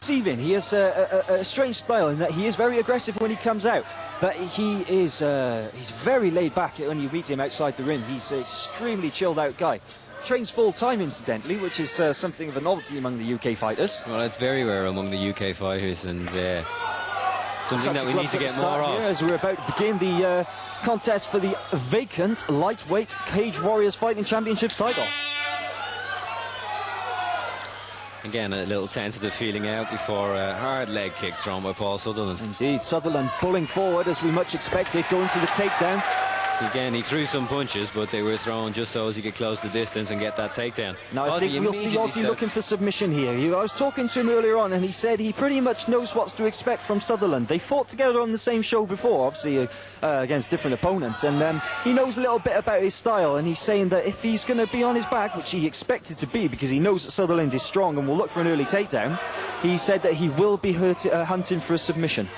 deceiving. He has a strange style in that he is very aggressive when he comes out, but he's very laid back when you meet him outside the ring. He's an extremely chilled out guy. Trains full time, incidentally, which is something of a novelty among the UK fighters. Well, it's very rare among the UK fighters, and something that we need to get more of. As we're about to begin the contest for the vacant lightweight Cage Warriors Fighting Championships title. Again, a little tentative feeling out before a hard leg kick thrown by Paul Sutherland. Indeed, Sutherland pulling forward as we much expected, going for the takedown. Again, he threw some punches, but they were thrown just so as he could close the distance and get that takedown. Now, I think we'll see Ozzie looking for submission here. I was talking to him earlier on, and he said he pretty much knows what's to expect from Sutherland. They fought together on the same show before, obviously against different opponents, and he knows a little bit about his style, and he's saying that if he's going to be on his back, which he expected to be because he knows that Sutherland is strong and will look for an early takedown, he said that he will be hunting for a submission.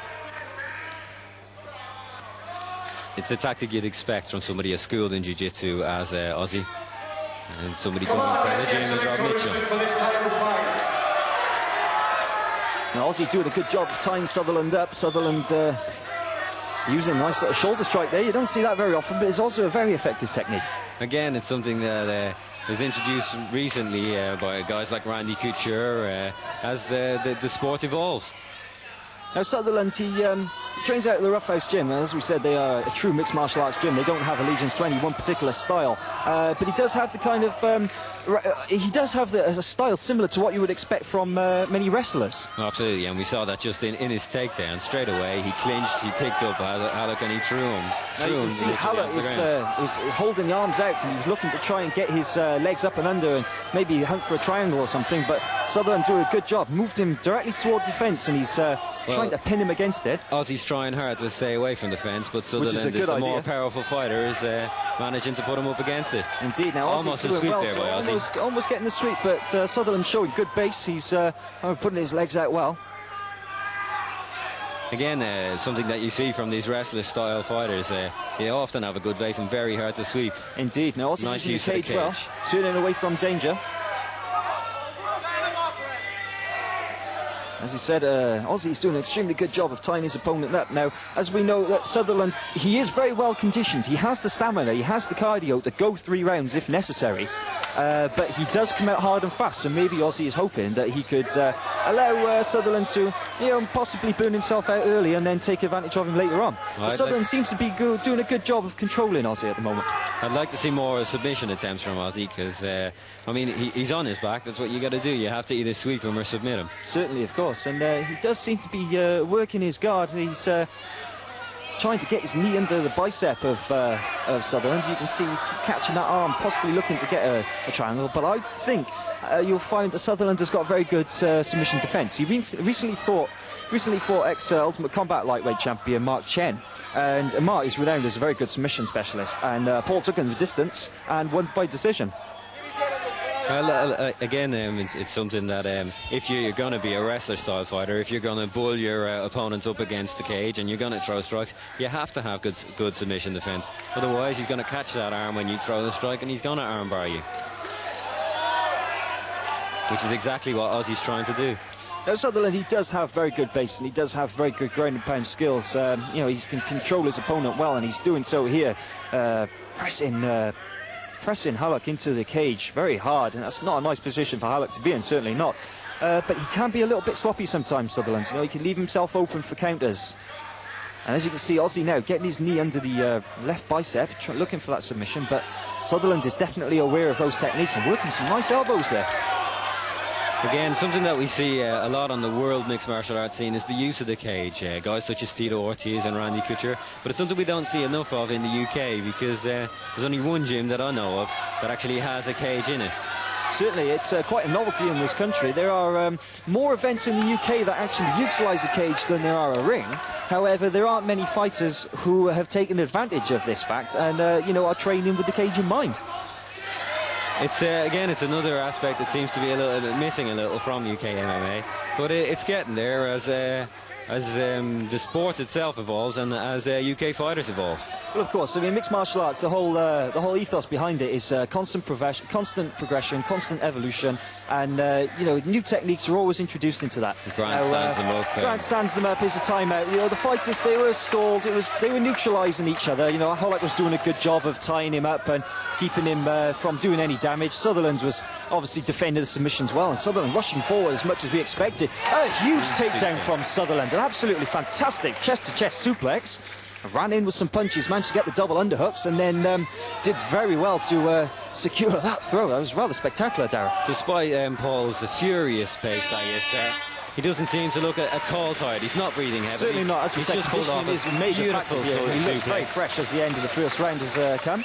It's a tactic you'd expect from somebody as schooled in jiu-jitsu as Ozzie, and somebody coming from the gym as Rob Mitchell. Now Ozzie doing a good job of tying Sutherland up. Sutherland using a nice little shoulder strike there. You don't see that very often, but it's also a very effective technique. Again, it's something that was introduced recently by guys like Randy Couture as the sport evolves. Now Sutherland, he trains out at the Rough House Gym, and as we said, they are a true mixed martial arts gym. They don't have allegiance to any one particular style, but he does have the kind of a style similar to what you would expect from many wrestlers. Absolutely, and we saw that just in his takedown straight away. He clinched, he picked up haluk, and he threw him. Now you can see haluk was holding the arms out, and he was looking to try and get his legs up and under, and maybe hunt for a triangle or something. But Sutherland doing a good job, moved him directly towards the fence, and he's trying to pin him against it. Ozzie's trying hard to stay away from the fence, but Sutherland is the more powerful fighter, is managing to put him up against it. Indeed, now almost a sweep there by Ozzie. Almost getting the sweep, but Sutherland showing good base. He's putting his legs out well. Again, something that you see from these wrestler-style fighters. They often have a good base and very hard to sweep. Indeed. Now also using the cage well, turning away from danger. As we said, Ozzie's doing an extremely good job of tying his opponent up. Now, as we know, that Sutherland, he is very well conditioned. He has the stamina, he has the cardio to go 3 rounds if necessary. But he does come out hard and fast, so maybe Ozzie is hoping that he could allow Sutherland to, possibly burn himself out early and then take advantage of him later on. But Sutherland seems to be doing a good job of controlling Ozzie at the moment. I'd like to see more submission attempts from Ozzie, because, he's on his back. That's what you got to do. You have to either sweep him or submit him. Certainly, of course. And he does seem to be working his guard. He's trying to get his knee under the bicep of Sutherland. You can see he's catching that arm, possibly looking to get a triangle. But I think you'll find that Sutherland has got very good submission defence. He recently fought ex-Ultimate Combat lightweight champion Mark Chen. And Mark is renowned as a very good submission specialist. And Paul took him the distance and won by decision. Well, again, it's something that if you're going to be a wrestler-style fighter, if you're going to bull your opponent up against the cage and you're going to throw strikes, you have to have good submission defence. Otherwise, he's going to catch that arm when you throw the strike, and he's going to armbar you. Which is exactly what Ozzie's trying to do. Now, Sutherland, he does have very good base, and he does have very good ground and pound skills. He can control his opponent well, and he's doing so here, pressing haluk into the cage very hard, and that's not a nice position for haluk to be in, certainly not. But he can be a little bit sloppy sometimes, Sutherland. He can leave himself open for counters. And as you can see, Ozzie now getting his knee under the left bicep, looking for that submission, but Sutherland is definitely aware of those techniques and working some nice elbows there. Again, something that we see a lot on the world mixed martial arts scene is the use of the cage. Guys such as Tito Ortiz and Randy Couture, but it's something we don't see enough of in the UK, because there's only one gym that I know of that actually has a cage in it. Certainly, it's quite a novelty in this country. There are more events in the UK that actually utilise a cage than there are a ring. However, there aren't many fighters who have taken advantage of this fact and are training with the cage in mind. It's again, it's another aspect that seems to be a little bit missing from UK MMA, but it's getting there, as the sport itself evolves and as UK fighters evolve. Well, of course, I mean, mixed martial arts, the whole ethos behind it is constant progression, constant evolution, and new techniques are always introduced into that. Grant stands them up. Grant stands them up. Is a timeout. The fighters, they were stalled. They were neutralising each other. Haluk was doing a good job of tying him up and keeping him from doing any damage. Sutherland was obviously defending the submissions well, and Sutherland rushing forward as much as we expected. A huge takedown from Sutherland, an absolutely fantastic chest-to-chest suplex. Ran in with some punches, managed to get the double underhooks, and then did very well to secure that throw. That was rather spectacular, Darren. Despite Paul's furious pace, he doesn't seem to look at all tired. He's not breathing heavily. Certainly not. As we said, conditioning is a major factor here. He looks very fresh as the end of the first round has come.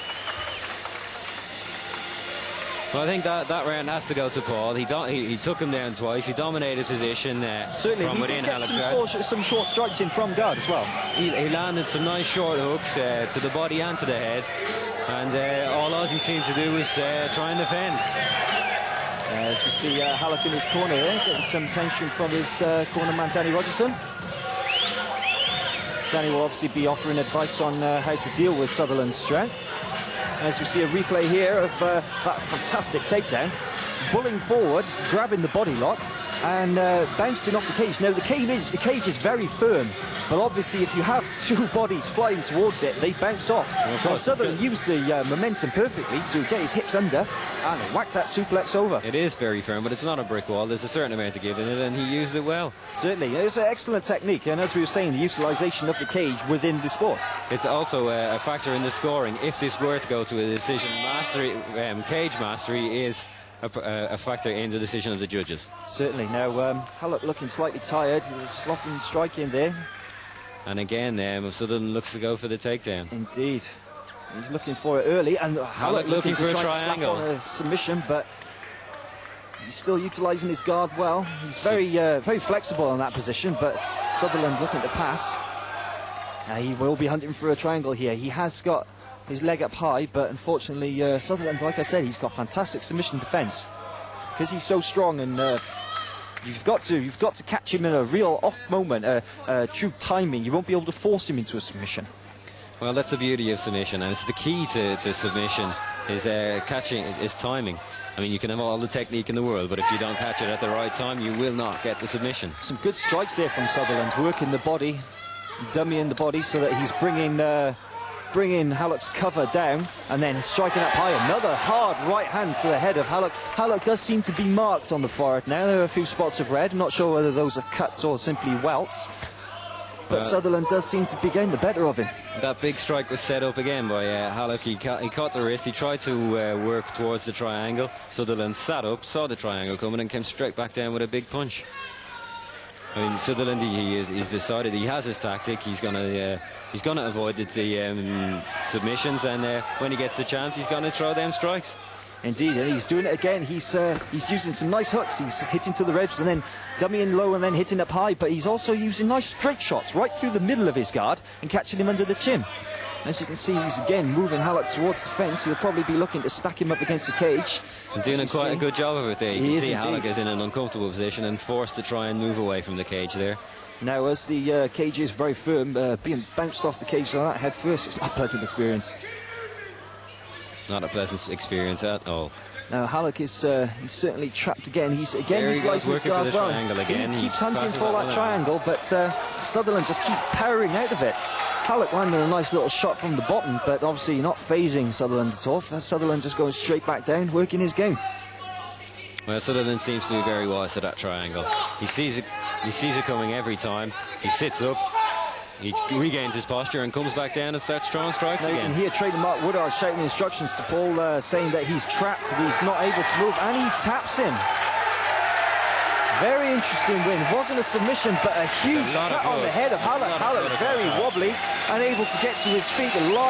Well, I think that round has to go to Paul. He took him down twice. He dominated position certainly from within haluk. Some short strikes in from guard as well. He landed some nice short hooks to the body and to the head, and all Ozzie seemed to do was try and defend. As we see Haluk in his corner here, getting some tension from his corner man Danny Rogerson. Danny will obviously be offering advice on how to deal with Sutherland's strength. As we see a replay here of that fantastic takedown, bulling forward, grabbing the body lock, and bouncing off the cage. Now the cage is very firm, but obviously if you have two bodies flying towards it, they bounce off. Well, Sutherland used the momentum perfectly to get his hips under and whack that suplex over. It is very firm, but it's not a brick wall. There's a certain amount of give in it, and he used it well. Certainly, it's an excellent technique, and as we were saying, the utilisation of the cage within the sport. It's also a factor in the scoring. If this were to go to a decision, cage mastery is a factor in the decision of the judges. Certainly. Now, Haluk looking slightly tired, slopping striking there. And again, Sutherland looks to go for the takedown. Indeed. He's looking for it early, and Haluk looking for a triangle. On a submission, but he's still utilising his guard well. He's very flexible in that position, but Sutherland looking to pass. He will be hunting for a triangle here. He has got his leg up high, but unfortunately Sutherland, like I said, he's got fantastic submission defence because he's so strong, and you've got to catch him in a real off moment, true timing. You won't be able to force him into a submission. Well, that's the beauty of submission, and it's the key to submission is catching, is timing. I mean, you can have all the technique in the world, but if you don't catch it at the right time, you will not get the submission. Some good strikes there from Sutherland, working the body, dummying the body so that he's bringing Haluk's cover down and then striking up high. Another hard right hand to the head of Haluk. Haluk does seem to be marked on the forehead now. There are a few spots of red. I'm not sure whether those are cuts or simply welts. But Sutherland does seem to be getting the better of him. That big strike was set up again by Haluk. He caught the wrist. He tried to work towards the triangle. Sutherland sat up, saw the triangle coming, and came straight back down with a big punch. I mean, Sutherland, he's decided he has his tactic. He's gonna avoid the submissions, and when he gets the chance, he's gonna throw them strikes. Indeed, and he's doing it again. He's using some nice hooks. He's hitting to the ribs and then dummying low and then hitting up high, but he's also using nice straight shots right through the middle of his guard and catching him under the chin. As you can see, he's again moving Haluk towards the fence. He'll probably be looking to stack him up against the cage. And doing quite a good job of it there. You can see Haluk is in an uncomfortable position and forced to try and move away from the cage there. Now, as the cage is very firm, being bounced off the cage like that head first, it's not a pleasant experience. Not a pleasant experience at all. Now Haluk is he's certainly trapped again. He's utilising his guard well. He keeps hunting for that triangle, but Sutherland just keeps powering out of it. Haluk landing a nice little shot from the bottom, but obviously not phasing Sutherland at all. Sutherland just going straight back down, working his game. Well, Sutherland seems to be very wise to that triangle. He sees it coming every time. He sits up. He regains his posture and comes back down and starts throwing strikes again. You can hear trainer Mark Woodard shouting instructions to Paul, saying that he's trapped, that he's not able to move, and he taps him. Very interesting win. Wasn't a submission, but a huge cut on the head of Haluk. Haluk very wobbly, unable to get to his feet. A lot